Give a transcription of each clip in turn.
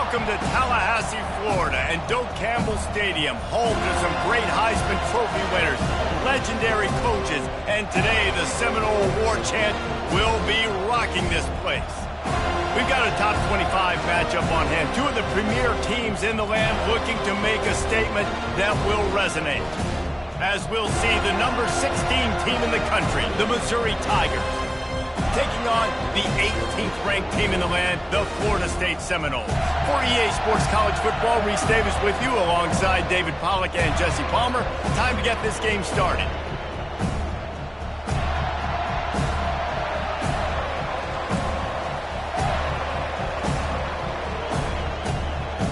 Welcome to Tallahassee, Florida, and Doak Campbell Stadium, home to some great Heisman Trophy winners, legendary coaches, and today the Seminole Award chant will be rocking this place. We've got a top 25 matchup on hand. Two of the premier teams in the land looking to make a statement that will resonate. As we'll see the number 16 team in the country, the Missouri Tigers, taking on the 18th ranked team in the land, the Florida State Seminoles. For EA Sports College Football, Reese Davis with you alongside David Pollack and Jesse Palmer. Time to get this game started.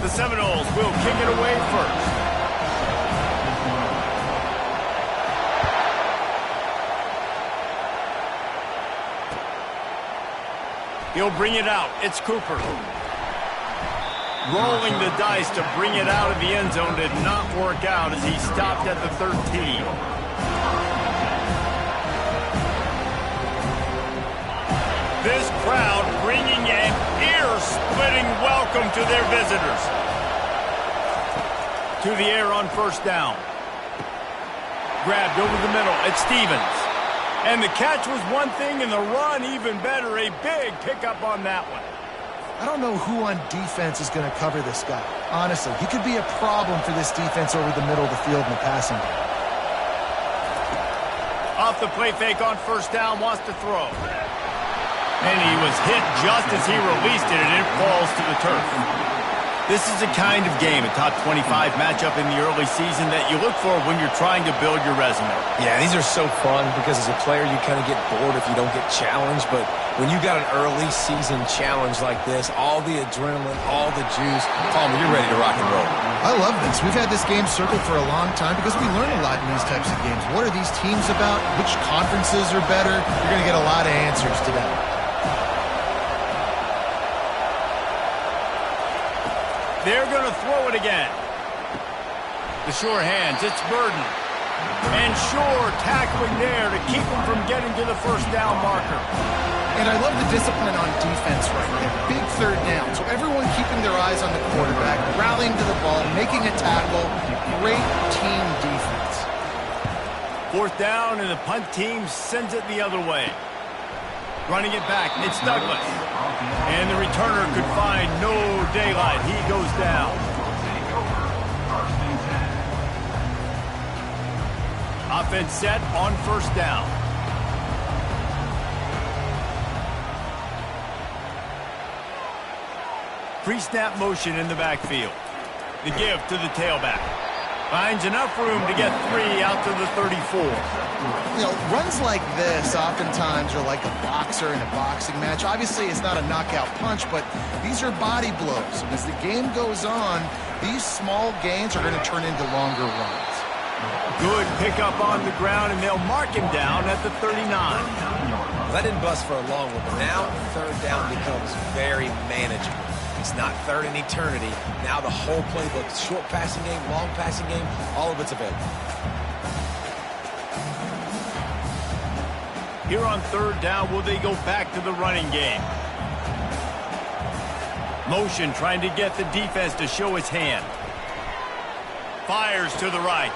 The Seminoles will kick it away first. He'll bring it out. It's Cooper. Rolling the dice to bring it out of the end zone did not work out as he stopped at the 13. This crowd bringing an ear-splitting welcome to their visitors. To the air on first down. Grabbed over the middle. It's Stevens. And the catch was one thing, and the run even better. A big pickup on that one. I don't know who on defense is going to cover this guy. Honestly, he could be a problem for this defense over the middle of the field in the passing game. Off the play fake on first down, wants to throw. And he was hit just as he released it, and it falls to the turf. This is the kind of game, a top 25 matchup in the early season, that you look for when you're trying to build your resume. Yeah, these are so fun because as a player you kind of get bored if you don't get challenged, but when you got an early season challenge like this, all the adrenaline, all the juice, Palmer, you're ready to rock and roll. I love this. We've had this game circled for a long time because we learn a lot in these types of games. What are these teams about? Which conferences are better? You're going to get a lot of answers today. They're going to throw it again. The sure hands, it's Burden. And Shore tackling there to keep him from getting to the first down marker. And I love the discipline on defense right there. Big third down. So everyone keeping their eyes on the quarterback, rallying to the ball, making a tackle. Great team defense. Fourth down, and the punt team sends it the other way. Running it back, it's Douglas. And the returner could find no daylight. He goes down. Offense set on first down. Pre-snap motion in the backfield. The give to the tailback. Finds enough room to get 3 out to the 34. You know, runs like this oftentimes are like a boxer in a boxing match. Obviously, it's not a knockout punch, but these are body blows. And as the game goes on, these small gains are going to turn into longer runs. Good pickup on the ground, and they'll mark him down at the 39. That didn't bust for a long one, but now third down becomes very manageable. It's not third in eternity. Now the whole playbook, short passing game, long passing game, all of it's available. Here on third down, will they go back to the running game? Motion trying to get the defense to show his hand. Fires to the right.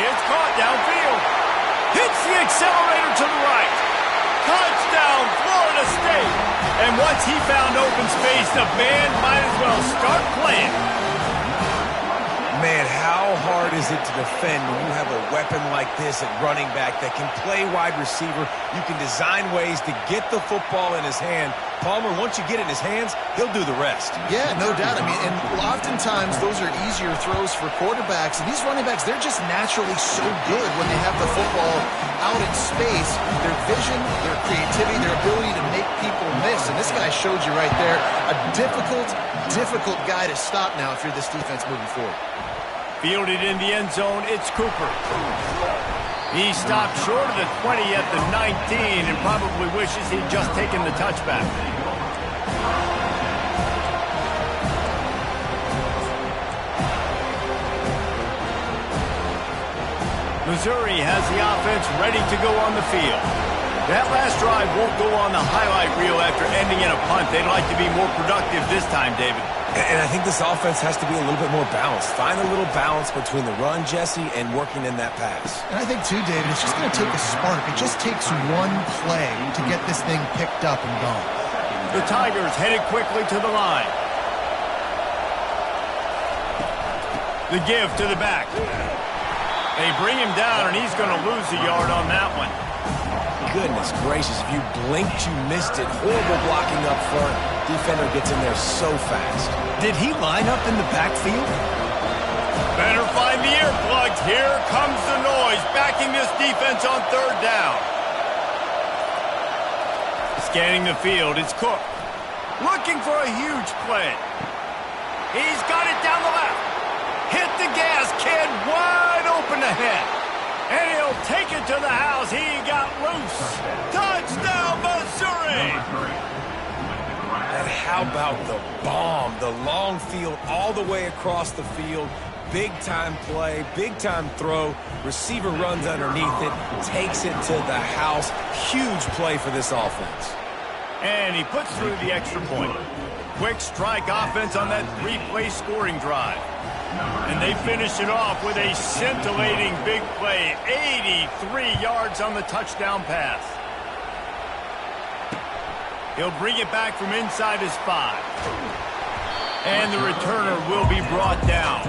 It's caught downfield. Hits the accelerator to the right. Touchdown, Florida State. And once he found open space, the band might as well start playing. Man, how hard is it to defend when you have a weapon like this at running back that can play wide receiver? You can design ways to get the football in his hand. Palmer, once you get it in his hands, he'll do the rest. Yeah, no doubt. I mean, and oftentimes those are easier throws for quarterbacks. And these running backs, they're just naturally so good when they have the football out in space. Their vision, their creativity, their ability to make people miss. And this guy showed you right there, a difficult guy to stop now if you're this defense moving forward. Fielded in the end zone, it's Cooper. He stopped short of the 20 at the 19 and probably wishes he'd just taken the touchback. Missouri has the offense ready to go on the field. That last drive won't go on the highlight reel after ending in a punt. They'd like to be more productive this time, David. And I think this offense has to be a little bit more balanced. Find a little balance between the run, Jesse, and working in that pass. And I think, too, David, it's just going to take a spark. It just takes one play to get this thing picked up and gone. The Tigers headed quickly to the line. The give to the back. They bring him down, and he's going to lose a yard on that one. Goodness gracious, if you blinked, you missed it. Horrible blocking up front. Defender gets in there so fast. Did he line up in the backfield? Better find the earplugs. Here comes the noise, backing this defense on third down. Scanning the field, it's Cook. Looking for a huge play. He's got it down the left. Hit the gas, kid, wide open ahead. And he'll take it to the house. He got loose. Touchdown, Missouri! And how about the bomb? The long field all the way across the field. Big-time play, big-time throw. Receiver runs underneath it, takes it to the house. Huge play for this offense. And he puts through the extra point. Quick strike offense on that three-play scoring drive. And they finish it off with a scintillating big play. 83 yards on the touchdown pass. He'll bring it back from inside his 5. And the returner will be brought down.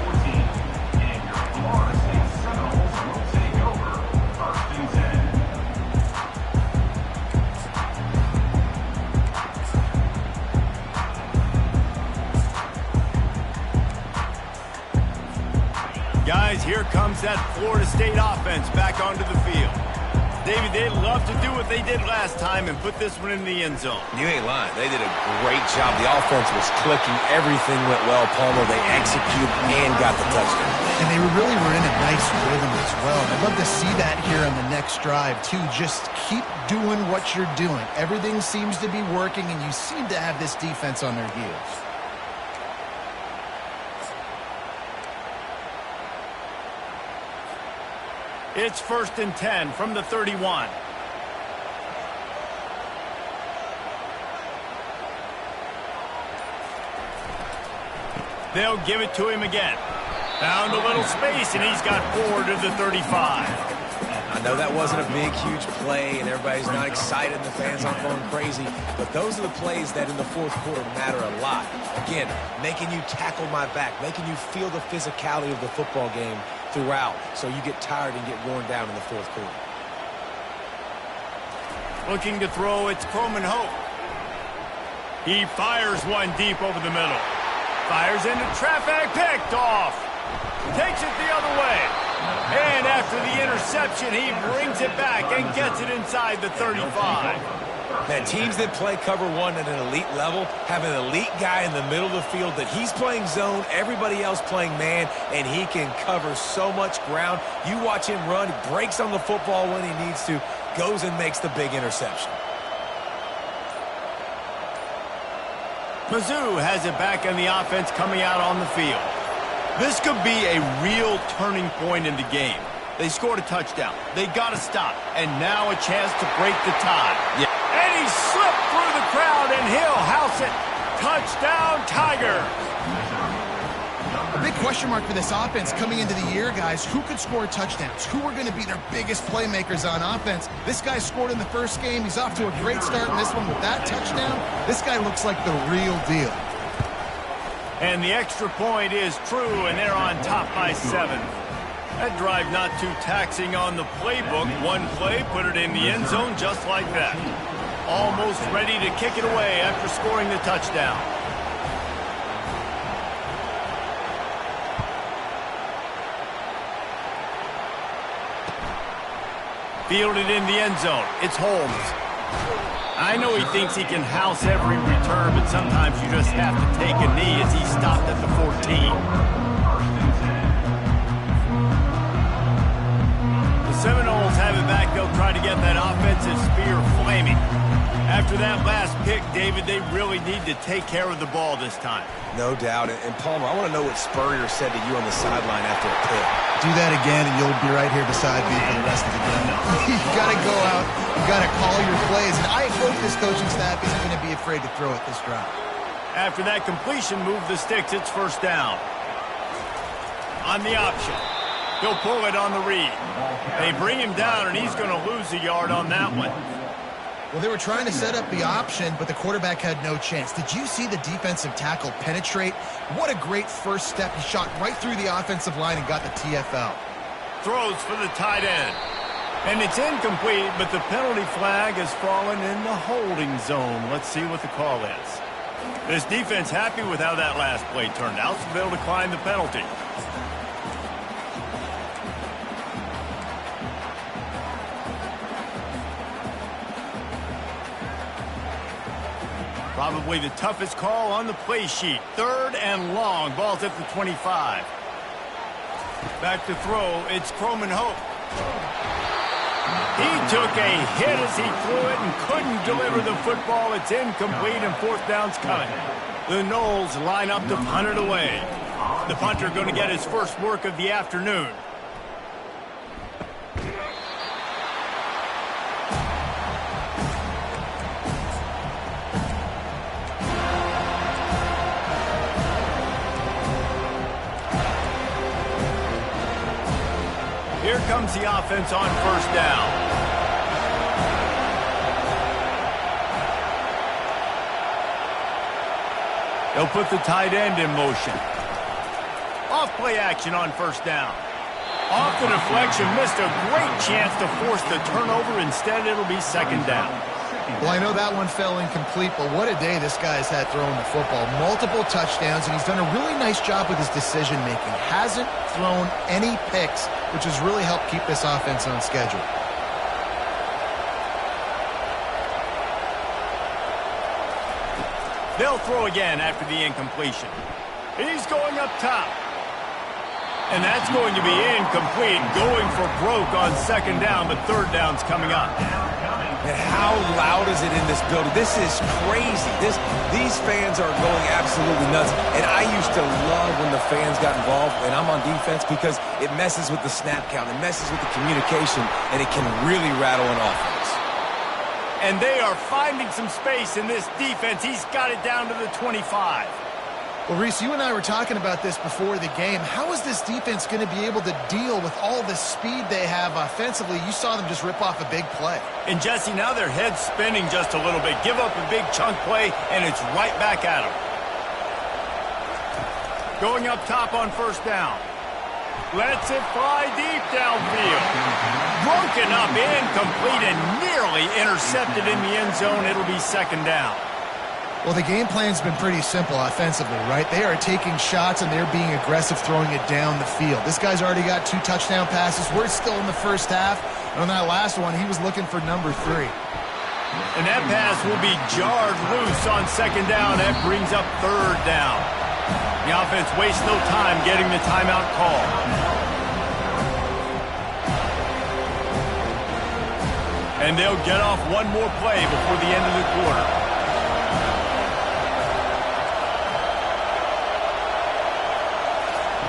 Guys, here comes that Florida State offense back onto the field. David, they'd love to do what they did last time and put this one in the end zone. You ain't lying. They did a great job. The offense was clicking. Everything went well, Palmer. They executed and got the touchdown. And they really were in a nice rhythm as well. I'd love to see that here on the next drive, too. Just keep doing what you're doing. Everything seems to be working, and you seem to have this defense on their heels. It's 1st and 10 from the 31. They'll give it to him again. Found a little space, and he's got 4 to the 35. I know that wasn't a big, huge play, and everybody's not excited, the fans aren't going crazy, but those are the plays that in the fourth quarter matter a lot. Again, making you tackle my back, making you feel the physicality of the football game throughout, so you get tired and get worn down in the fourth quarter. Looking to throw, it's Coleman Hope. He fires one deep over the middle. Fires into traffic, picked off. Takes it the other way. And after the interception, he brings it back and gets it inside the 35. Man, teams that play cover one at an elite level have an elite guy in the middle of the field that he's playing zone, everybody else playing man, and he can cover so much ground. You watch him run, breaks on the football when he needs to, goes and makes the big interception. Mizzou has it back on the offense coming out on the field. This could be a real turning point in the game. They scored a touchdown. They got to stop. And now a chance to break the tie. Yeah. And he slipped through the crowd, and he'll house it. Touchdown, Tiger. A big question mark for this offense coming into the year, guys. Who could score touchdowns? Who are going to be their biggest playmakers on offense? This guy scored in the first game. He's off to a great start in this one with that touchdown. This guy looks like the real deal. And the extra point is true, and they're on top by 7. That drive not too taxing on the playbook. One play, put it in the end zone just like that. Almost ready to kick it away after scoring the touchdown. Fielded in the end zone. It's Holmes. I know he thinks he can house every return, but sometimes you just have to take a knee as he stopped at the 14. The Seminoles have it back. They'll try to get that offensive spear flaming. After that last pick, David, they really need to take care of the ball this time. No doubt. And Palmer, I want to know what Spurrier said to you on the sideline after a pick. Do that again, and you'll be right here beside me for the rest of the game. You got to go out. You got to call your plays. And I hope this coaching staff isn't going to be afraid to throw it this drive. After that completion, move the sticks. It's first down. On the option. He'll pull it on the read. They bring him down, and he's going to lose a yard on that one. Well, they were trying to set up the option, but the quarterback had no chance. Did you see the defensive tackle penetrate? What a great first step. He shot right through the offensive line and got the TFL. Throws for the tight end. And it's incomplete, but the penalty flag has fallen in the holding zone. Let's see what the call is. This defense happy with how that last play turned out, so they'll decline the penalty. Probably the toughest call on the play sheet. 3rd and long. Ball's at the 25. Back to throw. It's Croman Hope. He took a hit as he threw it and couldn't deliver the football. It's incomplete and 4th down's coming. The Noles line up to punt it away. The punter going to get his first work of the afternoon. Here comes the offense on first down. They'll put the tight end in motion. Off play action on first down. Off the deflection, missed a great chance to force the turnover. Instead, it'll be 2nd down. Well, I know that one fell incomplete, but what a day this guy's had throwing the football. Multiple touchdowns, and he's done a really nice job with his decision-making. Hasn't thrown any picks, which has really helped keep this offense on schedule. They'll throw again after the incompletion. He's going up top. And that's going to be incomplete, going for broke on 2nd down, but 3rd down's coming up. And how loud is it in this building? This is crazy. These fans are going absolutely nuts. And I used to love when the fans got involved, and I'm on defense, because it messes with the snap count. It messes with the communication, and it can really rattle an offense. And they are finding some space in this defense. He's got it down to the 25. Well, Reese, you and I were talking about this before the game. How is this defense going to be able to deal with all the speed they have offensively? You saw them just rip off a big play. And, Jesse, now their head's spinning just a little bit. Give up a big chunk play, and it's right back at them. Going up top on first down. Lets it fly deep downfield. Broken up, incomplete, and nearly intercepted in the end zone. It'll be 2nd down. Well, the game plan's been pretty simple offensively, right? They are taking shots, and they're being aggressive throwing it down the field. This guy's already got 2 touchdown passes. We're still in the first half. And on that last one, he was looking for number 3. And that pass will be jarred loose on 2nd down. That brings up 3rd down. The offense wastes no time getting the timeout call. And they'll get off one more play before the end of the quarter.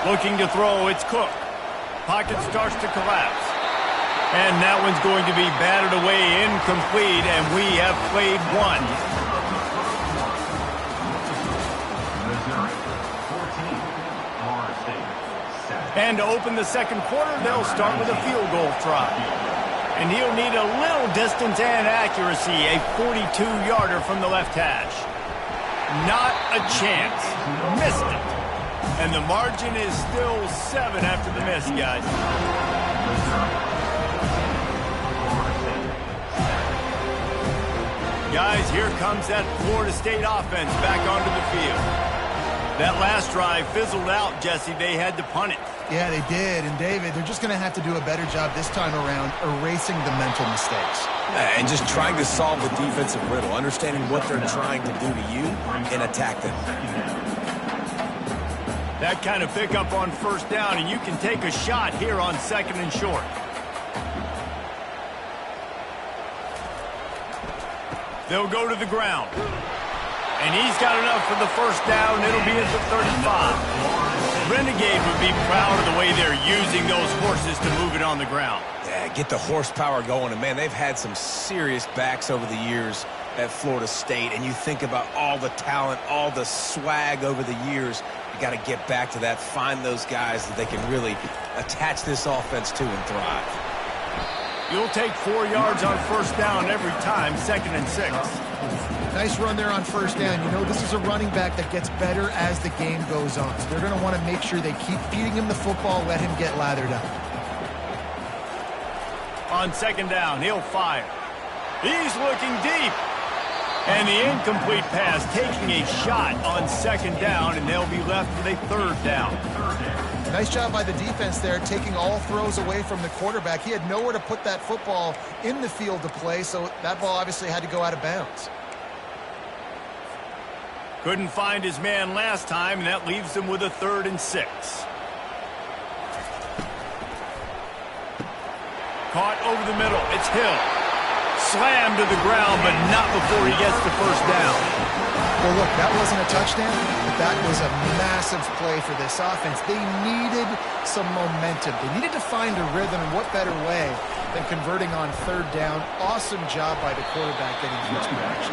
Looking to throw, it's Cook. Pocket starts to collapse. And that one's going to be batted away, incomplete, and we have played 1. And to open the 2nd quarter, they'll start with a field goal try. And he'll need a little distance and accuracy, a 42-yarder from the left hash. Not a chance. Missed it. And the margin is still 7 after the miss, guys. Guys, here comes that Florida State offense back onto the field. That last drive fizzled out, Jesse. They had to punt it. Yeah, they did. And, David, they're just going to have to do a better job this time around erasing the mental mistakes. And just trying to solve the defensive riddle, understanding what they're trying to do to you and attack them. That kind of pickup on first down, and you can take a shot here on 2nd and short. They'll go to the ground. And he's got enough for the first down. It'll be at the 35. Renegade would be proud of the way they're using those horses to move it on the ground. Yeah, get the horsepower going. And, man, they've had some serious backs over the years. at Florida State, and you think about all the talent, all the swag over the years, you got to get back to that, find those guys that they can really attach this offense to and thrive. You'll take 4 yards on first down every time, 2nd and 6. Nice run there on first down. You know, this is a running back that gets better as the game goes on. So they're going to want to make sure they keep feeding him the football, let him get lathered up. On 2nd down, he'll fire. He's looking deep. And the incomplete pass taking a shot on 2nd down, and they'll be left with a 3rd down. Nice job by the defense there, taking all throws away from the quarterback. He had nowhere to put that football in the field to play, so that ball obviously had to go out of bounds. Couldn't find his man last time, and that leaves him with a 3rd and 6. Caught over the middle. It's Hill. Slammed to the ground, but not before he gets the first down. Well, look, that wasn't a touchdown, but that was a massive play for this offense. They needed some momentum. They needed to find a rhythm, and what better way than converting on 3rd down. Awesome job by the quarterback getting first action.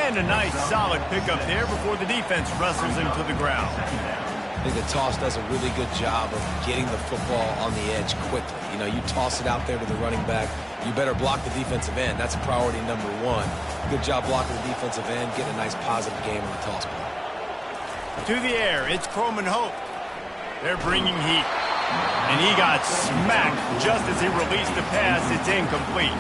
And a nice, solid pickup there before the defense wrestles him to the ground. I think the toss does a really good job of getting the football on the edge quickly. You know, you toss it out there to the running back, you better block the defensive end. That's priority number 1. Good job blocking the defensive end, getting a nice positive game on the toss play. To the air, it's Croman Hope. They're bringing heat. And he got smacked just as he released the pass. It's incomplete.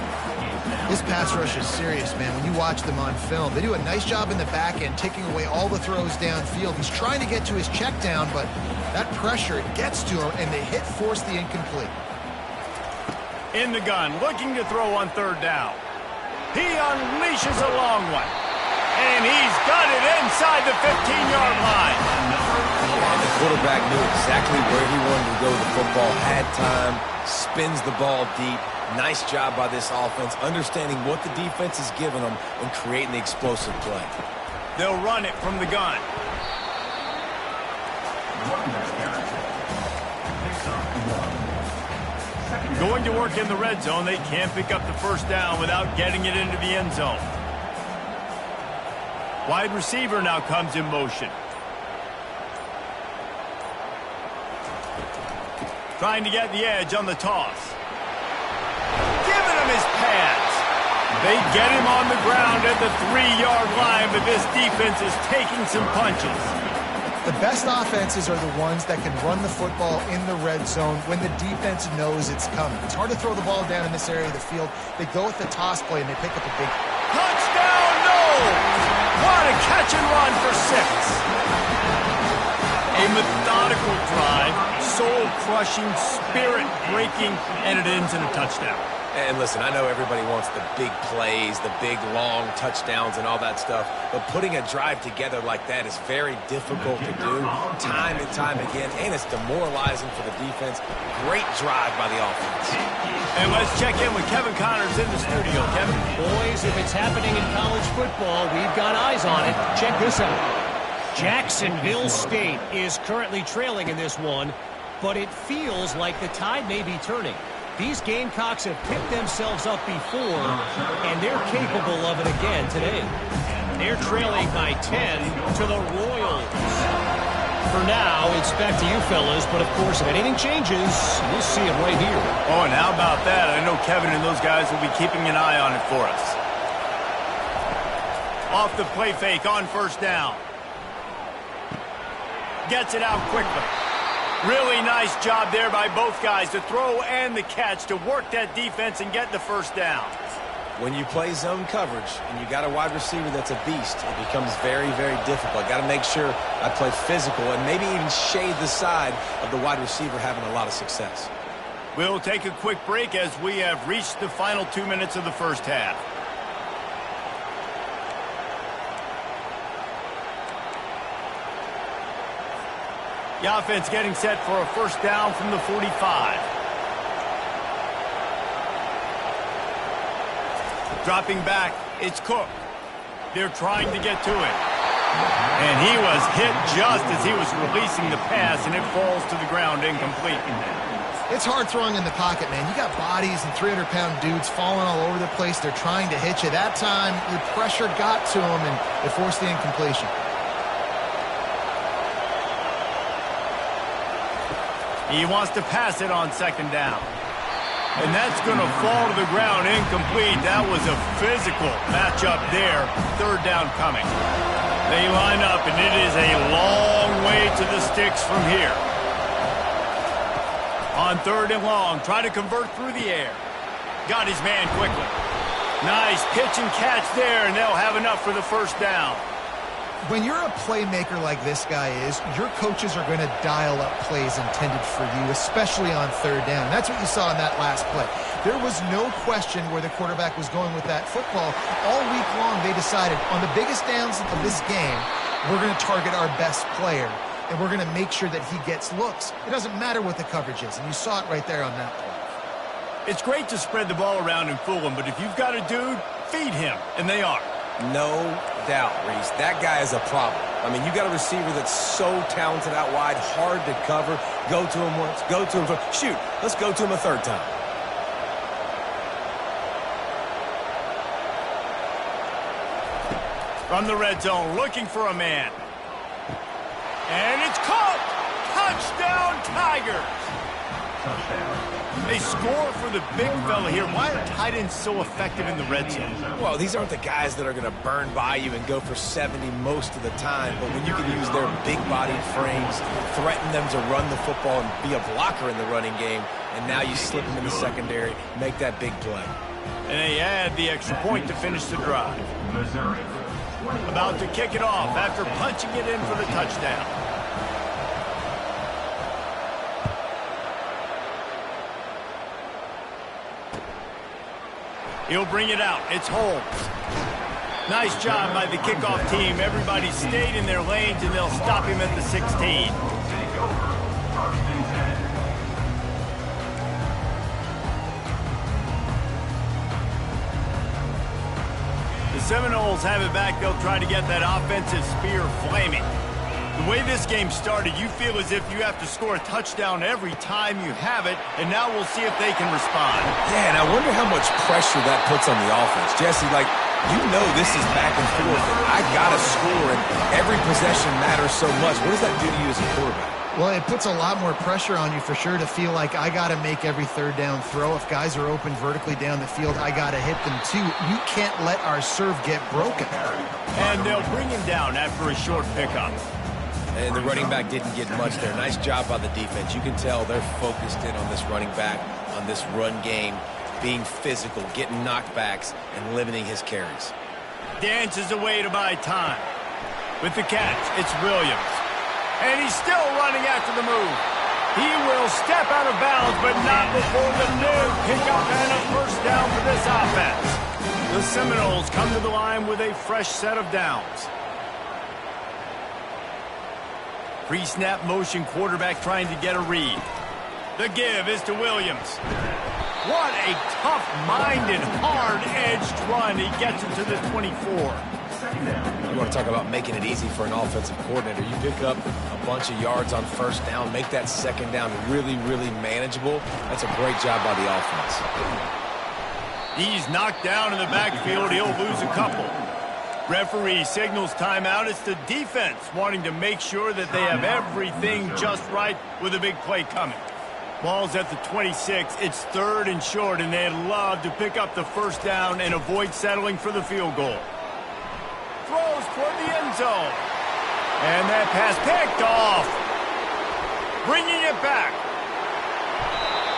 This pass rush is serious, man. When you watch them on film, they do a nice job in the back end, taking away all the throws downfield. He's trying to get to his check down, but that pressure, it gets to him, and they force the incomplete. In the gun, looking to throw on 3rd down. He unleashes a long one. And he's got it inside the 15-yard line. And the quarterback knew exactly where he wanted to go with the football, had time, spins the ball deep. Nice job by this offense, understanding what the defense is giving them and creating the explosive play. They'll run it from the gun. Going to work in the red zone. They can't pick up the first down without getting it into the end zone. Wide receiver now comes in motion. Trying to get the edge on the toss. Giving him his pads. They get him on the ground at the 3-yard line, but this defense is taking some punches. The best offenses are the ones that can run the football in the red zone when the defense knows it's coming. It's hard to throw the ball down in this area of the field. They go with the toss play, and they pick up a big... Touchdown, no! What a catch and run for 6. A methodical drive, soul-crushing, spirit-breaking, and it ends in a touchdown. And listen, I know everybody wants the big plays, the big, long touchdowns and all that stuff, but putting a drive together like that is very difficult to do time and time again, and it's demoralizing for the defense. Great drive by the offense. And let's check in with Kevin Connors in the studio. Kevin? Boys, if it's happening in college football, we've got eyes on it. Check this out. Jacksonville State is currently trailing in this one, but it feels like the tide may be turning. These Gamecocks have picked themselves up before, and they're capable of it again today. They're trailing by 10 to the Royals. For now, it's back to you fellas, but of course, if anything changes, we'll see it right here. Oh, and how about that? I know Kevin and those guys will be keeping an eye on it for us. Off the play fake on first down. Gets it out quickly. Really nice job there by both guys, the throw and the catch, to work that defense and get the first down. When you play zone coverage and you got a wide receiver that's a beast, it becomes very, very difficult. Got to make sure I play physical and maybe even shade the side of the wide receiver having a lot of success. We'll take a quick break as we have reached the final 2 minutes of the first half. The offense getting set for a first down from the 45. Dropping back, it's Cook. They're trying to get to it. And he was hit just as he was releasing the pass, and it falls to the ground incomplete. It's hard throwing in the pocket, man. You got bodies and 300-pound dudes falling all over the place. They're trying to hit you. That time, the pressure got to them, and it forced the incompletion. He wants to pass it on second down. And that's going to fall to the ground incomplete. That was a physical matchup there. Third down coming. They line up, and it is a long way to the sticks from here. On third and long, trying to convert through the air. Got his man quickly. Nice pitch and catch there, and they'll have enough for the first down. When you're a playmaker like this guy is, your coaches are going to dial up plays intended for you, especially on third down. That's what you saw in that last play. There was no question where the quarterback was going with that football. All week long, they decided on the biggest downs of this game, we're going to target our best player, and we're going to make sure that he gets looks. It doesn't matter what the coverage is, and you saw it right there on that play. It's great to spread the ball around and fool him, but if you've got a dude, feed him, and they are. No doubt, Reese. That guy is a problem. I mean, you got a receiver that's so talented out wide, hard to cover. Go to him once, go to him for shoot. Let's go to him a third time. From the red zone, looking for a man. And it's caught! Touchdown, Tigers! They score for the big fella here. Why are tight ends so effective in the red zone? Well, these aren't the guys that are going to burn by you and go for 70 most of the time, but when you can use their big-bodied frames, threaten them to run the football and be a blocker in the running game, and now you slip them in the secondary, make that big play. And they add the extra point to finish the drive. About to kick it off after punching it in for the touchdown. He'll bring it out. It's Holmes. Nice job by the kickoff team. Everybody stayed in their lanes, and they'll stop him at the 16. The Seminoles have it back. They'll try to get that offensive spear flaming. The way this game started, you feel as if you have to score a touchdown every time you have it, and now we'll see if they can respond. Yeah, and I wonder how much pressure that puts on the offense. Jesse, like, you know this is back and forth, and I got to score, and every possession matters so much. What does that do to you as a quarterback? Well, it puts a lot more pressure on you for sure to feel like I got to make every third down throw. If guys are open vertically down the field, I got to hit them too. You can't let our serve get broken. And they'll bring him down after a short pickup. And the running back didn't get much there. Nice job by the defense. You can tell they're focused in on this running back, on this run game, being physical, getting knockbacks, and limiting his carries. Dances away to buy time. With the catch, it's Williams. And he's still running after the move. He will step out of bounds, but not before the big pickup and a first down for this offense. The Seminoles come to the line with a fresh set of downs. Pre-snap motion quarterback trying to get a read. The give is to Williams. What a tough-minded, hard-edged run. He gets it to the 24. You want to talk about making it easy for an offensive coordinator. You pick up a bunch of yards on first down, make that second down really, really manageable. That's a great job by the offense. He's knocked down in the backfield. He'll lose a couple. Referee signals timeout. It's the defense wanting to make sure that they have everything just right with a big play coming. Ball's at the 26. It's third and short, and they'd love to pick up the first down and avoid settling for the field goal. Throws toward the end zone. And that pass picked off. Bringing it back.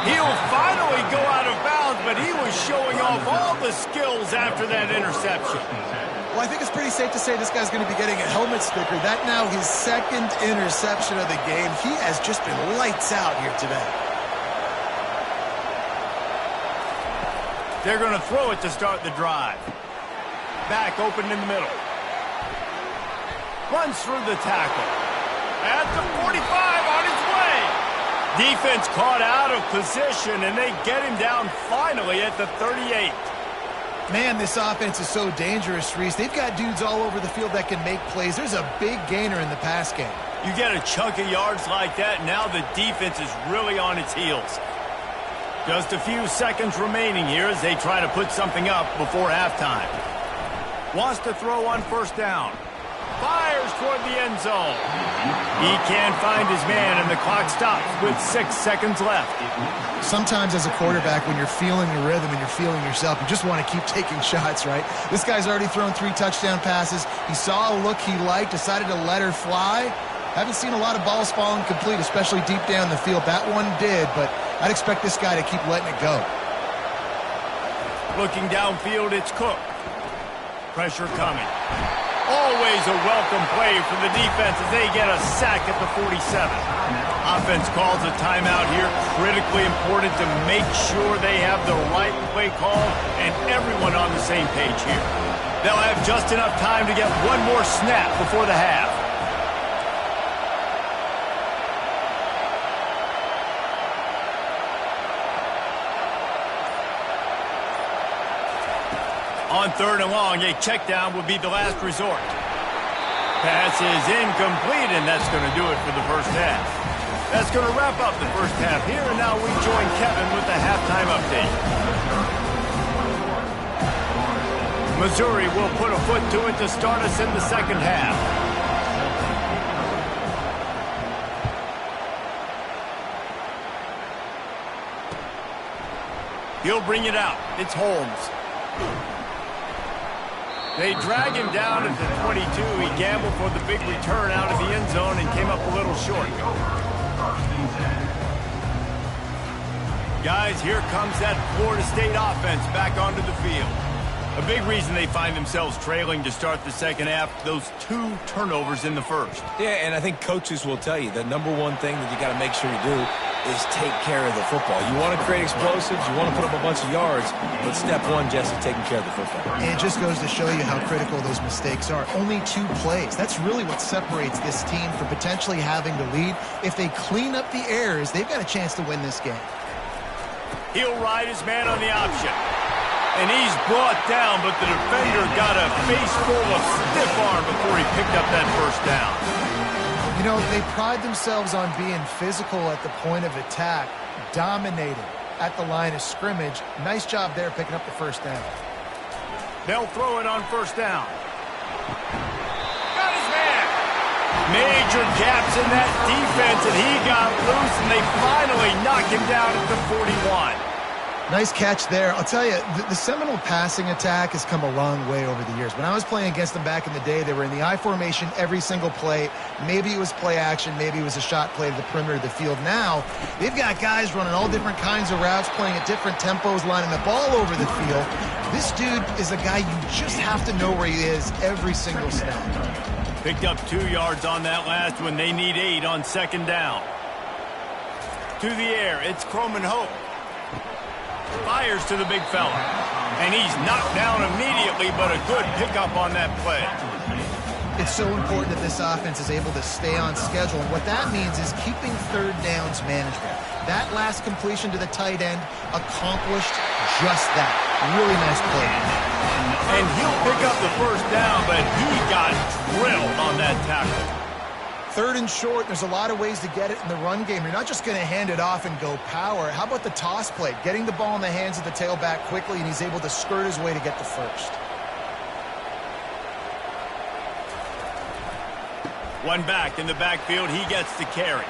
He'll finally go out of bounds, but he was showing off all the skills after that interception. Well, I think it's pretty safe to say this guy's going to be getting a helmet sticker. That now his second interception of the game. He has just been lights out here today. They're going to throw it to start the drive. Back open in the middle. Runs through the tackle. At the 45, on his way. Defense caught out of position, and they get him down finally at the 38. Man, this offense is so dangerous, Reese. They've got dudes all over the field that can make plays. There's a big gainer in the pass game. You get a chunk of yards like that, now the defense is really on its heels. Just a few seconds remaining here as they try to put something up before halftime. Wants to throw on first down. Fires toward the end zone. He can't find his man, and the clock stops with 6 seconds left. Sometimes as a quarterback, when you're feeling the rhythm and you're feeling yourself, you just want to keep taking shots, right? This guy's already thrown 3 touchdown passes. He saw a look he liked, decided to let her fly. Haven't seen a lot of balls falling complete, especially deep down the field. That one did, but I'd expect this guy to keep letting it go. Looking downfield, it's Cook. Pressure coming. Always a welcome play for the defense as they get a sack at the 47. Offense calls a timeout here. Critically important to make sure they have the right play call and everyone on the same page here. They'll have just enough time to get one more snap before the half. On 3rd and long, a check down would be the last resort. Pass is incomplete, and that's going to do it for the first half. That's going to wrap up the first half here, and now we join Kevin with the halftime update. Missouri will put a foot to it to start us in the second half. He'll bring it out. It's Holmes. They drag him down at the 22. He gambled for the big return out of the end zone and came up a little short. Guys, here comes that Florida State offense back onto the field. A big reason they find themselves trailing to start the second half, those 2 turnovers in the first. Yeah, and I think coaches will tell you the number one thing that you got to make sure you do is take care of the football. You want to create explosives, you want to put up a bunch of yards, but step one, Jesse, taking care of the football. And it just goes to show you how critical those mistakes are. Only 2 plays. That's really what separates this team from potentially having to lead. If they clean up the errors, they've got a chance to win this game. He'll ride his man on the option. And he's brought down, but the defender got a face full of stiff arm before he picked up that first down. You know, they pride themselves on being physical at the point of attack, dominating at the line of scrimmage. Nice job there picking up the first down. They'll throw it on first down. Got his man. Major gaps in that defense, and he got loose, and they finally knock him down at the 41. Nice catch there. I'll tell you, the Seminole passing attack has come a long way over the years. When I was playing against them back in the day, they were in the I formation every single play. Maybe it was play action. Maybe it was a shot play to the perimeter of the field. Now, they've got guys running all different kinds of routes, playing at different tempos, lining up all over the field. This dude is a guy you just have to know where he is every single snap. Picked up 2 yards on that last one. They need 8 on second down. To the air, it's Croman Hope. Fires to the big fella. And he's knocked down immediately, but a good pickup on that play. It's so important that this offense is able to stay on schedule. And what that means is keeping third downs manageable. That last completion to the tight end accomplished just that. Really nice play. And he'll pick up the first down, but he got drilled on that tackle. 3rd and short, there's a lot of ways to get it in the run game. You're not just going to hand it off and go power. How about the toss play? Getting the ball in the hands of the tailback quickly, and he's able to skirt his way to get the first. One back in the backfield, he gets the carry.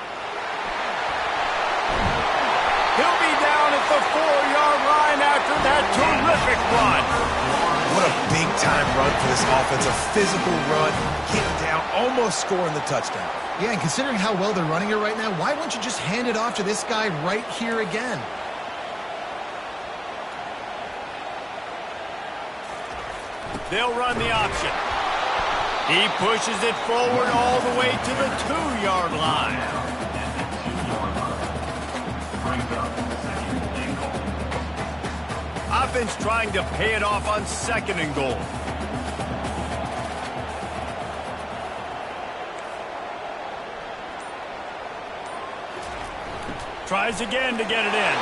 He'll be down at the 4-yard line after that terrific run. What a big-time run for this offense. A physical run, getting down, almost scoring the touchdown. Yeah, and considering how well they're running it right now, why wouldn't you just hand it off to this guy right here again? They'll run the option. He pushes it forward all the way to the 2-yard line. Offense trying to pay it off on 2nd and goal. Tries again to get it in.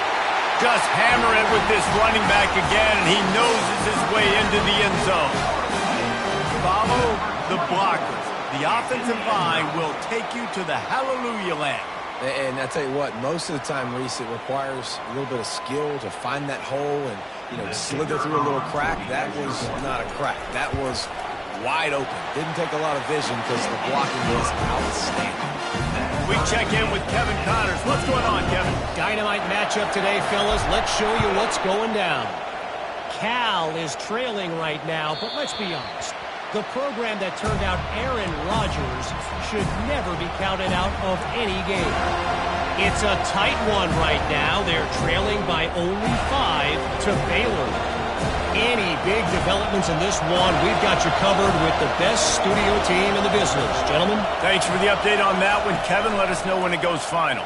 Just hammer it with this running back again, and he noses his way into the end zone. Follow the blockers. The offensive line will take you to the hallelujah land. And I tell you what, most of the time, Reese, it requires a little bit of skill to find that hole and, slither through a little crack. That was not a crack. That was wide open. Didn't take a lot of vision because the blocking was outstanding. We check in with Kevin Connors. What's going on, Kevin? Dynamite matchup today, fellas. Let's show you what's going down. Cal is trailing right now, but let's be honest. The program that turned out Aaron Rodgers should never be counted out of any game. It's a tight one right now. They're trailing by only 5 to Baylor. Any big developments in this one, we've got you covered with the best studio team in the business. Gentlemen? Thanks for the update on that one, Kevin. Let us know when it goes final.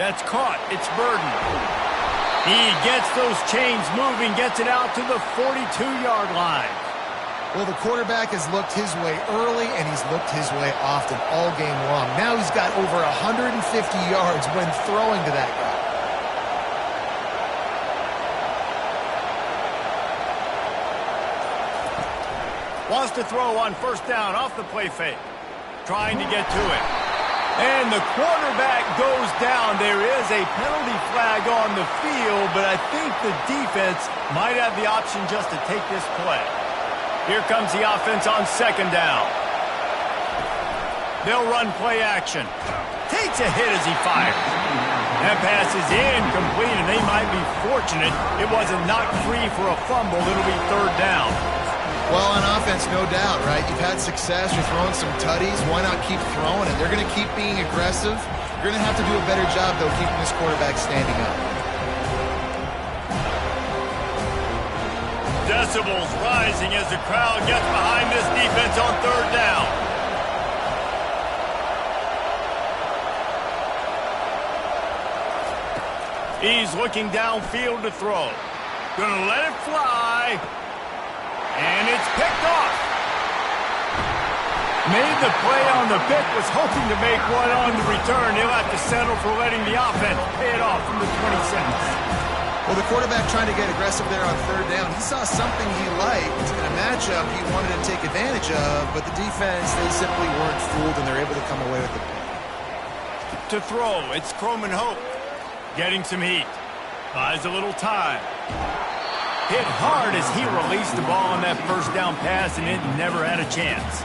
That's caught. It's Burden. He gets those chains moving, gets it out to the 42-yard line. Well, the quarterback has looked his way early, and he's looked his way often all game long. Now he's got over 150 yards when throwing to that guy. Wants to throw on first down off the play fake. Trying to get to it. And the quarterback goes down. There is a penalty flag on the field, but I think the defense might have the option just to take this play. Here comes the offense on second down. They'll run play action. Takes a hit as he fires. That pass is incomplete, and they might be fortunate it wasn't knocked free for a fumble. It'll be third down. Well, on offense, no doubt, right? You've had success. You're throwing some tutties. Why not keep throwing it? They're going to keep being aggressive. You're going to have to do a better job, though, keeping this quarterback standing up. Decibels rising as the crowd gets behind this defense on third down. He's looking downfield to throw. Gonna let it fly. And it's picked off. Made the play on the pick, was hoping to make one on the return. He'll have to settle for letting the offense pay it off from the 26. Well, the quarterback trying to get aggressive there on third down. He saw something he liked in a matchup he wanted to take advantage of, but the defense, they simply weren't fooled, and they're able to come away with the pick. To throw, it's Croman Hope. Getting some heat. Buys a little time. Hit hard as he released the ball on that first down pass, and it never had a chance.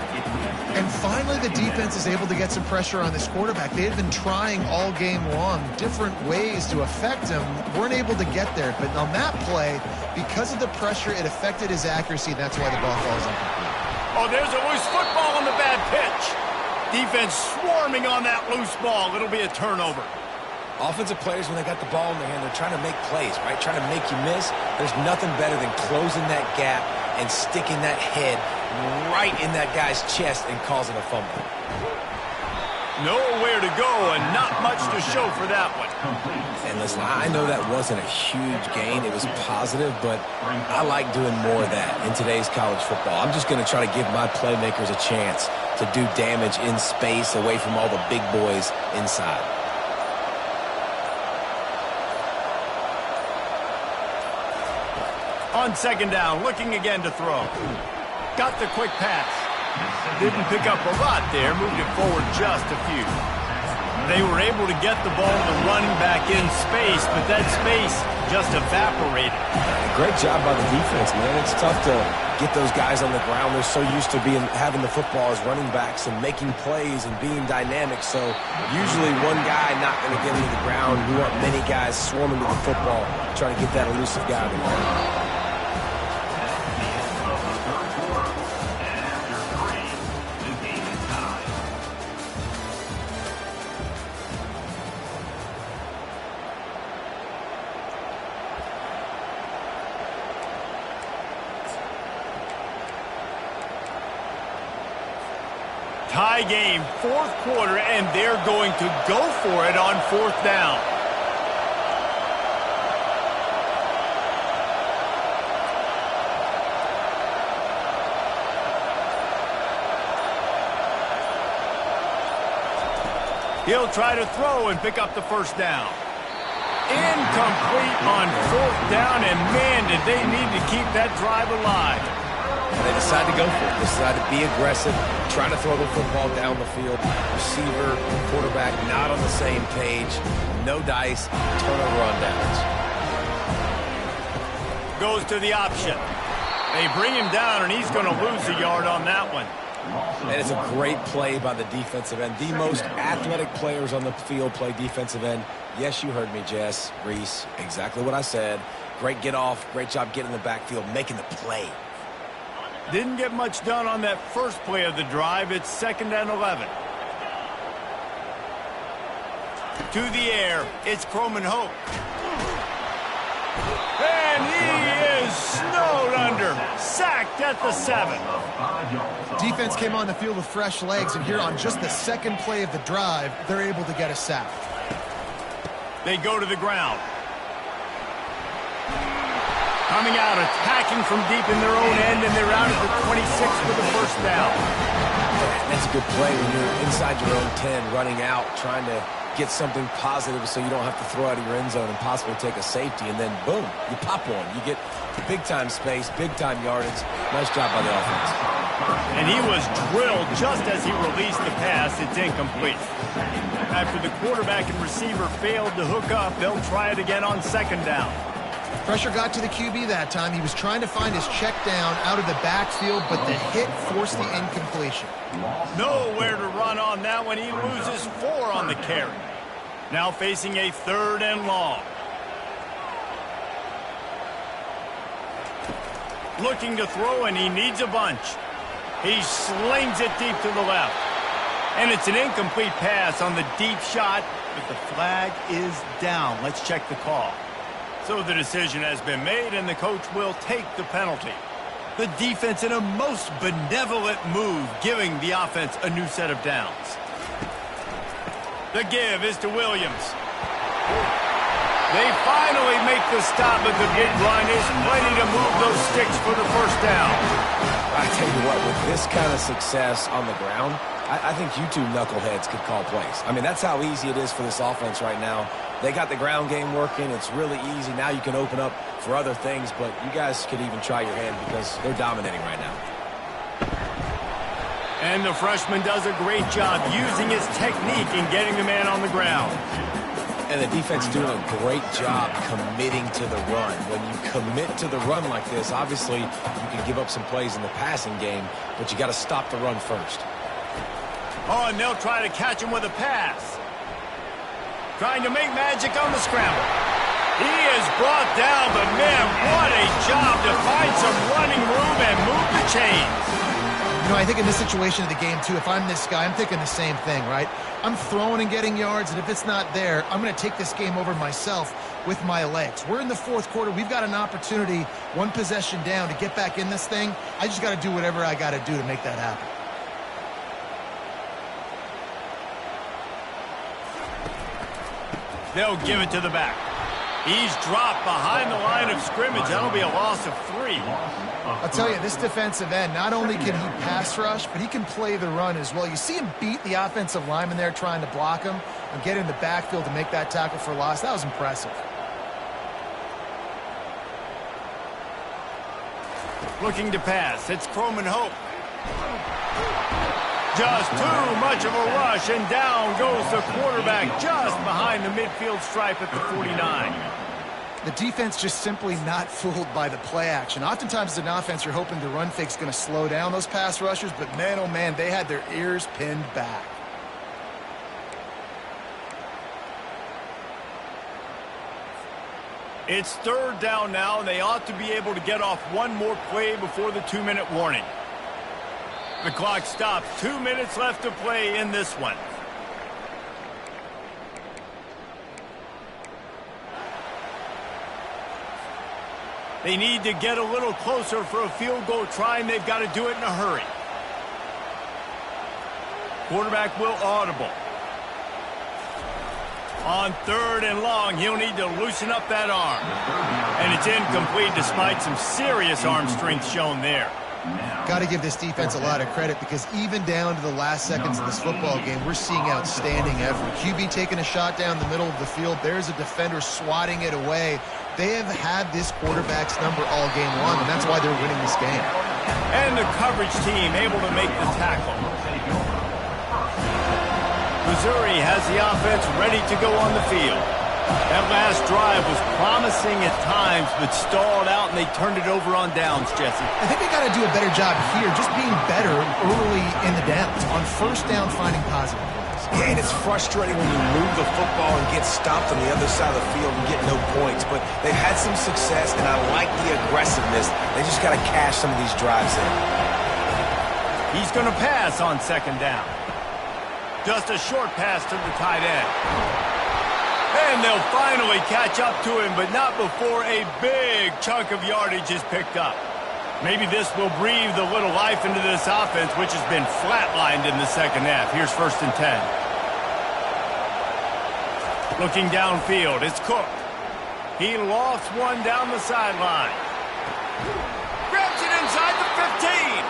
And finally, the defense is able to get some pressure on this quarterback. They had been trying all game long different ways to affect him. Weren't able to get there. But on that play, because of the pressure, it affected his accuracy, and that's why the ball falls incomplete. Oh, there's a loose football on the bad pitch. Defense swarming on that loose ball. It'll be a turnover. Offensive players, when they got the ball in their hand, they're trying to make plays, right? Trying to make you miss. There's nothing better than closing that gap and sticking that head right in that guy's chest and causing a fumble. Nowhere to go and not much to show for that one. And listen, I know that wasn't a huge gain. It was positive, but I like doing more of that in today's college football. I'm just going to try to give my playmakers a chance to do damage in space away from all the big boys inside. On second down, looking again to throw. Got the quick pass. Didn't pick up a lot there, moved it forward just a few. They were able to get the ball to running back in space, but that space just evaporated. Great job by the defense, man. It's tough to get those guys on the ground. They're so used to having the football as running backs and making plays and being dynamic. So usually one guy not going to get into the ground. We want many guys swarming to the football, trying to get that elusive guy on the ground. Tie game, fourth quarter, and they're going to go for it on fourth down. He'll try to throw and pick up the first down. Incomplete on fourth down, and man, did they need to keep that drive alive. And they decide to go for it. They decide to be aggressive, trying to throw the football down the field. Receiver, quarterback, not on the same page. No dice, turnover on downs. Goes to the option. They bring him down, and he's going to lose a yard on that one. And it's a great play by the defensive end. The most athletic players on the field play defensive end. Yes, you heard me, Jess, Reese. Exactly what I said. Great get off. Great job getting in the backfield, making the play. Didn't get much done on that first play of the drive. It's 2nd and 11. To the air. It's Croman Hope. And he is snowed under. Sacked at the 7. Defense came on the field with fresh legs, and here on just the second play of the drive, they're able to get a sack. They go to the ground. Coming out, attacking from deep in their own end, and they're out at the 26 for the first down. That's a good play when you're inside your own 10, running out, trying to get something positive so you don't have to throw out of your end zone and possibly take a safety, and then boom, you pop one. You get big-time space, big-time yardage. Nice job by the offense. And he was drilled just as he released the pass. It's incomplete. After the quarterback and receiver failed to hook up, they'll try it again on 2nd down. Pressure got to the QB that time. He was trying to find his check down out of the backfield, but the hit forced the incompletion. Nowhere to run on that one. He loses 4 on the carry. Now facing a 3rd and long. Looking to throw, and he needs a bunch. He slings it deep to the left. And it's an incomplete pass on the deep shot, but the flag is down. Let's check the call. So the decision has been made, and the coach will take the penalty. The defense in a most benevolent move, giving the offense a new set of downs. The give is to Williams. They finally make the stop, but the big run is plenty to move those sticks for the first down. I tell you what, with this kind of success on the ground, I think you two knuckleheads could call plays. I mean, that's how easy it is for this offense right now. They got the ground game working. It's really easy. Now you can open up for other things, but you guys could even try your hand because they're dominating right now. And the freshman does a great job using his technique in getting the man on the ground. And the defense doing a great job committing to the run. When you commit to the run like this, obviously you can give up some plays in the passing game, but you got to stop the run first. Oh, and they'll try to catch him with a pass. Trying to make magic on the scramble. He is brought down, but man, what a job to find some running room and move the chains. You know, I think in this situation of the game, too, if I'm this guy, I'm thinking the same thing, right? I'm throwing and getting yards, and if it's not there, I'm going to take this game over myself with my legs. We're in the 4th quarter. We've got an opportunity, 1 possession down, to get back in this thing. I just got to do whatever I got to do to make that happen. They'll give it to the back. He's dropped behind the line of scrimmage. That'll be a loss of 3. I'll tell you, this defensive end, not only can he pass rush, but he can play the run as well. You see him beat the offensive lineman there trying to block him and get in the backfield to make that tackle for loss. That was impressive. Looking to pass. It's Croman Hope. Just too much of a rush, and down goes the quarterback just behind the midfield stripe at the 49. The defense just simply not fooled by the play action. Oftentimes as an offense, you're hoping the run fake's going to slow down those pass rushers, but man, oh man, they had their ears pinned back. It's 3rd down now, and they ought to be able to get off 1 more play before the 2-minute warning. The clock stops. 2 minutes left to play in this one. They need to get a little closer for a field goal try, and they've got to do it in a hurry. Quarterback will audible. On 3rd and long, he'll need to loosen up that arm. And it's incomplete despite some serious arm strength shown there. Got to give this defense a lot of credit because even down to the last seconds of this football game, we're seeing outstanding effort. QB taking a shot down the middle of the field. There's a defender swatting it away. They have had this quarterback's number all game long, and that's why they're winning this game. And the coverage team able to make the tackle. Missouri has the offense ready to go on the field. That last drive was promising at times, but stalled out, and they turned it over on downs, Jesse. I think they got to do a better job here, just being better early in the downs. On first down, finding positive plays. Yeah, and it's frustrating when you move the football and get stopped on the other side of the field and get no points. But they've had some success, and I like the aggressiveness. They just got to cash some of these drives in. He's going to pass on second down. Just a short pass to the tight end. And they'll finally catch up to him, but not before a big chunk of yardage is picked up. Maybe this will breathe a little life into this offense, which has been flatlined in the second half. Here's 1st and 10. Looking downfield, it's Cook. He lofts one down the sideline. Grabs it inside the 15.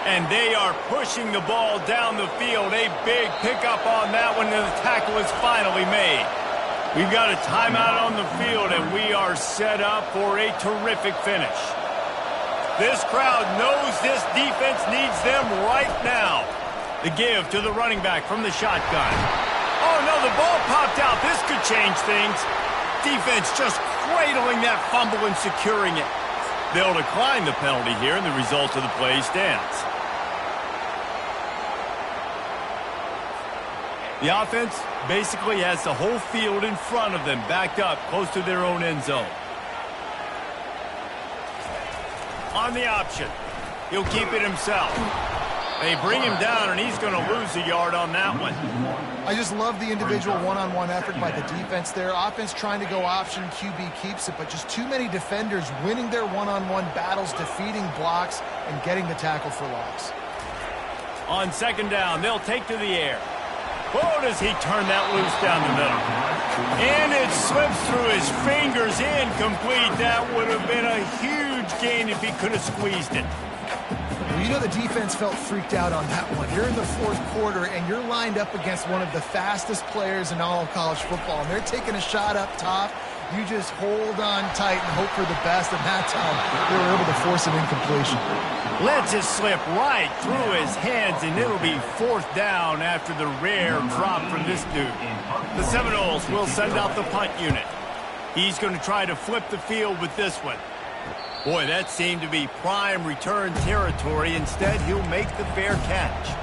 And they are pushing the ball down the field. A big pickup on that one, and the tackle is finally made. We've got a timeout on the field, and we are set up for a terrific finish. This crowd knows this defense needs them right now. The give to the running back from the shotgun. Oh, no, the ball popped out. This could change things. Defense just cradling that fumble and securing it. They'll decline the penalty here, and the result of the play stands. The offense basically has the whole field in front of them, backed up close to their own end zone. On the option, he'll keep it himself. They bring him down, and he's going to lose a yard on that one. I just love the individual one-on-one effort by the defense there. Offense trying to go option, QB keeps it, but just too many defenders winning their one-on-one battles, defeating blocks, and getting the tackle for loss. On second down, they'll take to the air. Oh, does he turn that loose down the middle. And it slips through his fingers, incomplete. That would have been a huge gain if he could have squeezed it. Well, you know the defense felt freaked out on that one. You're in the fourth quarter, and you're lined up against one of the fastest players in all of college football, and they're taking a shot up top. You just hold on tight and hope for the best, and that time they were able to force an incompletion. Lets it slip right through his hands, and it'll be 4th down after the rare drop from this dude. The Seminoles will send out the punt unit. He's going to try to flip the field with this one. Boy, that seemed to be prime return territory. Instead, he'll make the fair catch.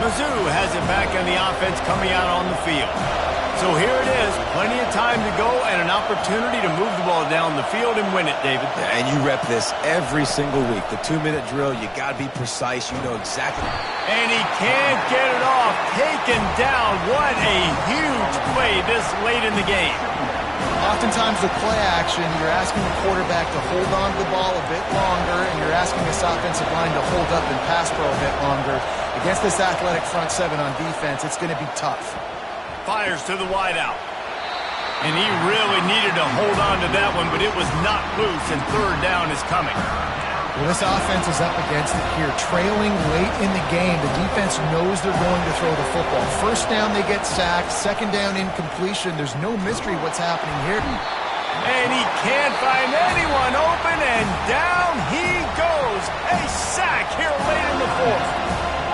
Mizzou has it back on the offense coming out on the field. So here it is, plenty of time to go and an opportunity to move the ball down the field and win it, David. Yeah, and you rep this every single week. The 2-minute drill, you got to be precise. You know exactly. And he can't get it off. Taken down. What a huge play this late in the game. Oftentimes with play action, you're asking the quarterback to hold on to the ball a bit longer, and you're asking this offensive line to hold up and pass pro a bit longer. Against this athletic front seven on defense, it's going to be tough. Fires to the wideout. And he really needed to hold on to that one, but it was not loose, and 3rd down is coming. Well, this offense is up against it here. Trailing late in the game, the defense knows they're going to throw the football. 1st down, they get sacked. 2nd down, incompletion. There's no mystery what's happening here. And he can't find anyone open, and down he goes. A sack here late in the 4th.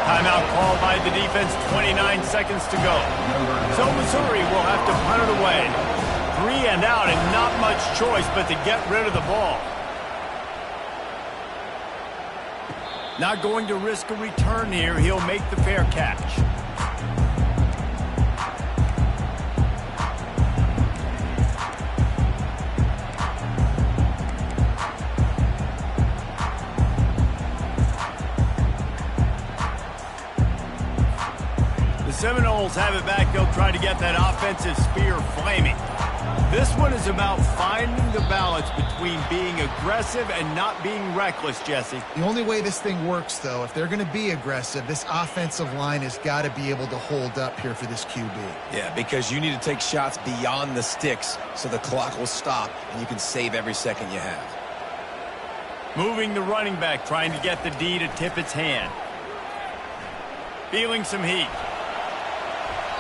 Timeout called by the defense, 29 seconds to go. So Missouri will have to punt it away. 3 and out, and not much choice but to get rid of the ball. Not going to risk a return here. He'll make the fair catch. The Seminoles have it back. They'll try to get that offensive spear flaming. This one is about finding the balance between being aggressive and not being reckless, Jesse. The only way this thing works, though, if they're going to be aggressive, this offensive line has got to be able to hold up here for this QB. Yeah, because you need to take shots beyond the sticks so the clock will stop and you can save every second you have. Moving the running back, trying to get the D to tip its hand. Feeling some heat.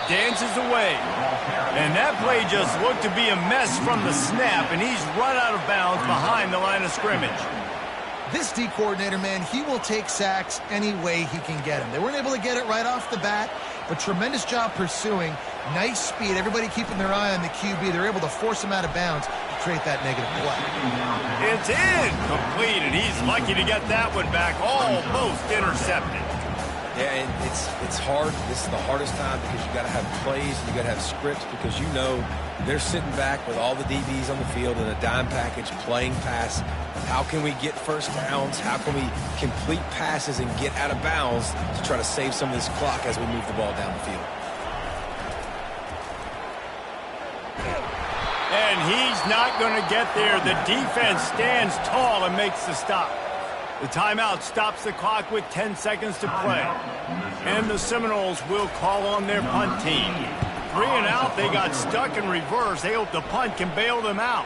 dances away. And that play just looked to be a mess from the snap, and he's run out of bounds behind the line of scrimmage. This D coordinator, man, he will take sacks any way he can get them. They weren't able to get it right off the bat, but tremendous job pursuing. Nice speed. Everybody keeping their eye on the QB. They're able to force him out of bounds to create that negative play. It's incomplete, and he's lucky to get that one back, almost intercepted. Yeah, and it's hard. This is the hardest time because you got to have plays and you got to have scripts because you know they're sitting back with all the DBs on the field in a dime package playing pass. How can we get first downs? How can we complete passes and get out of bounds to try to save some of this clock as we move the ball down the field? And he's not going to get there. The defense stands tall and makes the stop. The timeout stops the clock with 10 seconds to play. And the Seminoles will call on their punt team. 3 and out, they got stuck in reverse. They hope the punt can bail them out.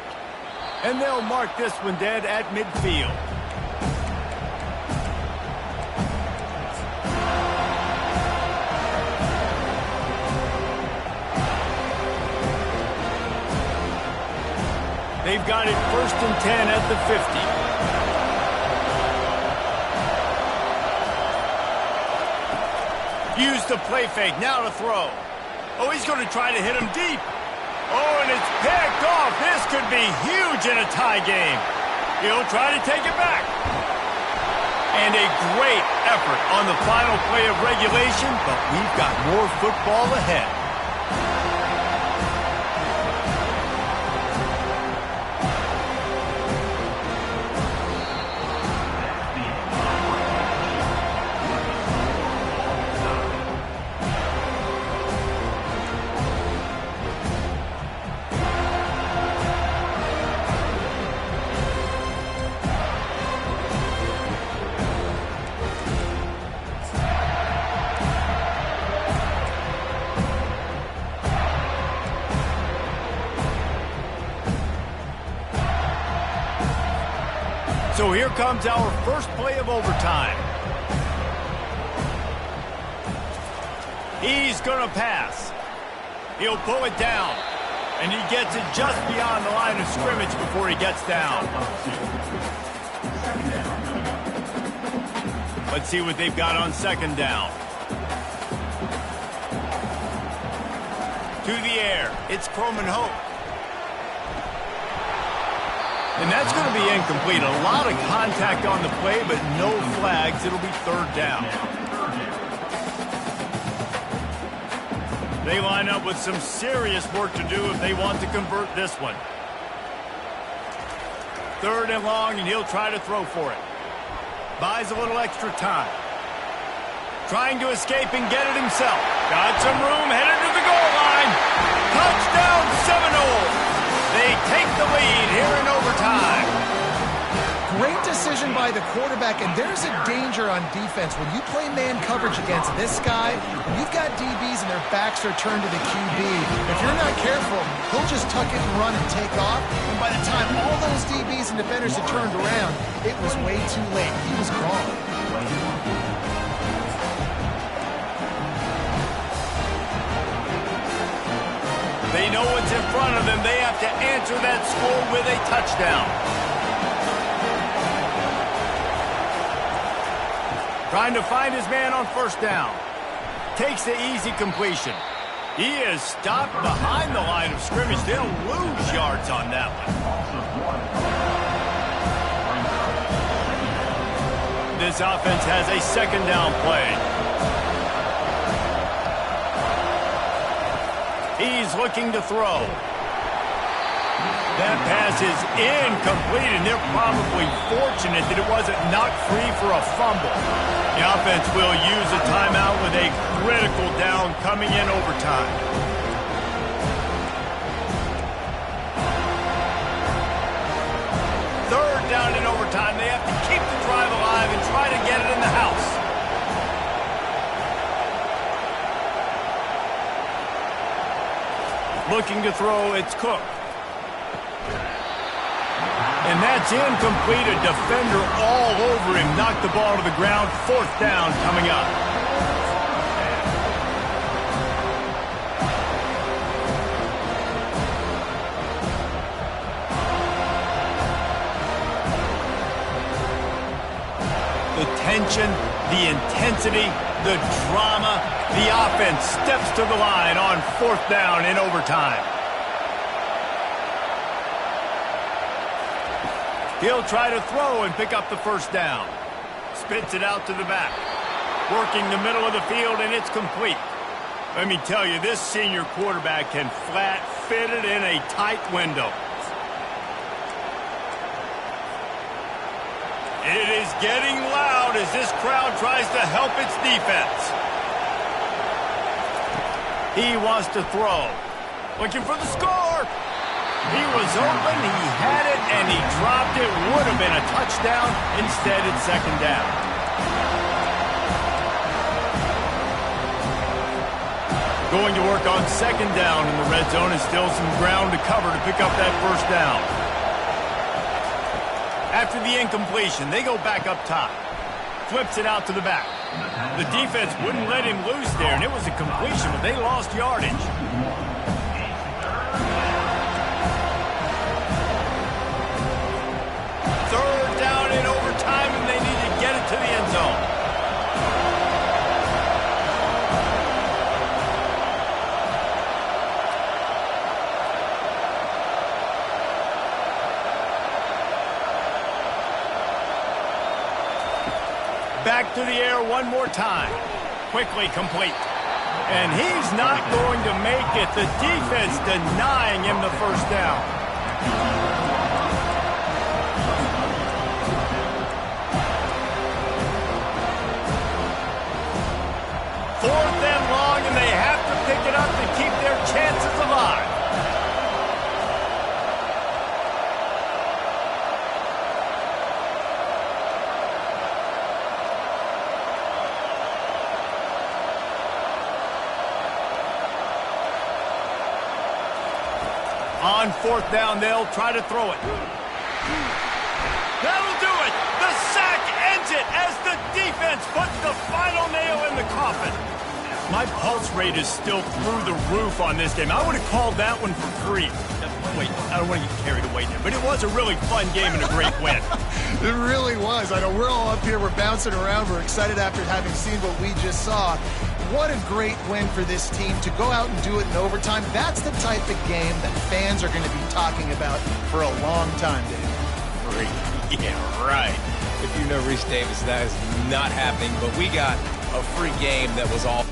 And they'll mark this one dead at midfield. They've got it 1st and 10 at the 50. Use the play fake, now to throw. Oh, he's going to try to hit him deep. Oh, and it's picked off. This could be huge in a tie game. He'll try to take it back. And a great effort on the final play of regulation, but we've got more football ahead. So here comes our first play of overtime. He's going to pass. He'll pull it down. And he gets it just beyond the line of scrimmage before he gets down. Let's see what they've got on 2nd down. To the air. It's Croman Hope. And that's going to be incomplete. A lot of contact on the play, but no flags. It'll be 3rd down. They line up with some serious work to do if they want to convert this one. 3rd and long, and he'll try to throw for it. Buys a little extra time. Trying to escape and get it himself. Got some room, headed to the goal line. Touchdown Seminoles! They take the lead here in overtime. Great decision by the quarterback, and there's a danger on defense. When you play man coverage against this guy, when you've got DBs and their backs are turned to the QB, if you're not careful, he'll just tuck it and run and take off. And by the time all those DBs and defenders had turned around, it was way too late. He was gone. They know what's in front of them. They have to answer that score with a touchdown. Trying to find his man on 1st down. Takes the easy completion. He is stopped behind the line of scrimmage. They'll lose yards on that one. This offense has a 2nd down play. He's looking to throw. That pass is incomplete, and they're probably fortunate that it wasn't knocked free for a fumble. The offense will use a timeout with a critical down coming in overtime. Third down in overtime. They have to keep the drive alive and try to get it in the house. Looking to throw, it's Cook. And that's incomplete. A defender all over him. Knocked the ball to the ground. 4th down coming up. The tension, the intensity, the drama, the offense steps to the line on 4th down in overtime. He'll try to throw and pick up the 1st down. Spits it out to the back. Working the middle of the field, and it's complete. Let me tell you, this senior quarterback can flat fit it in a tight window. It is getting loud as this crowd tries to help its defense. He wants to throw. Looking for the score. He was open, he had it, and he dropped it. Would have been a touchdown. Instead, it's 2nd down. Going to work on 2nd down in the red zone, and still some ground to cover to pick up that 1st down. After the incompletion, they go back up top. Flips it out to the back. The defense wouldn't let him loose there, and it was a completion, but they lost yardage. 3rd down in overtime, and they need to get it to the end zone. Back to the air one more time. Quickly complete. And he's not going to make it. The defense denying him the 1st down. 4th and long, and they have to pick it up to keep their chances alive. On 4th down, they'll try to throw it. That'll do it. The sack ends it as the defense puts the final nail in the coffin. My pulse rate is still through the roof on this game. I would have called that one for free. Wait, I don't want to get carried away there, but it was a really fun game and a great win. It really was. I know we're all up here, we're bouncing around, we're excited after having seen what we just saw. What a great win for this team to go out and do it in overtime. That's the type of game that fans are going to be talking about for a long time, Dave. Free. Yeah, right. If you know Reese Davis, that is not happening, but we got a free game that was all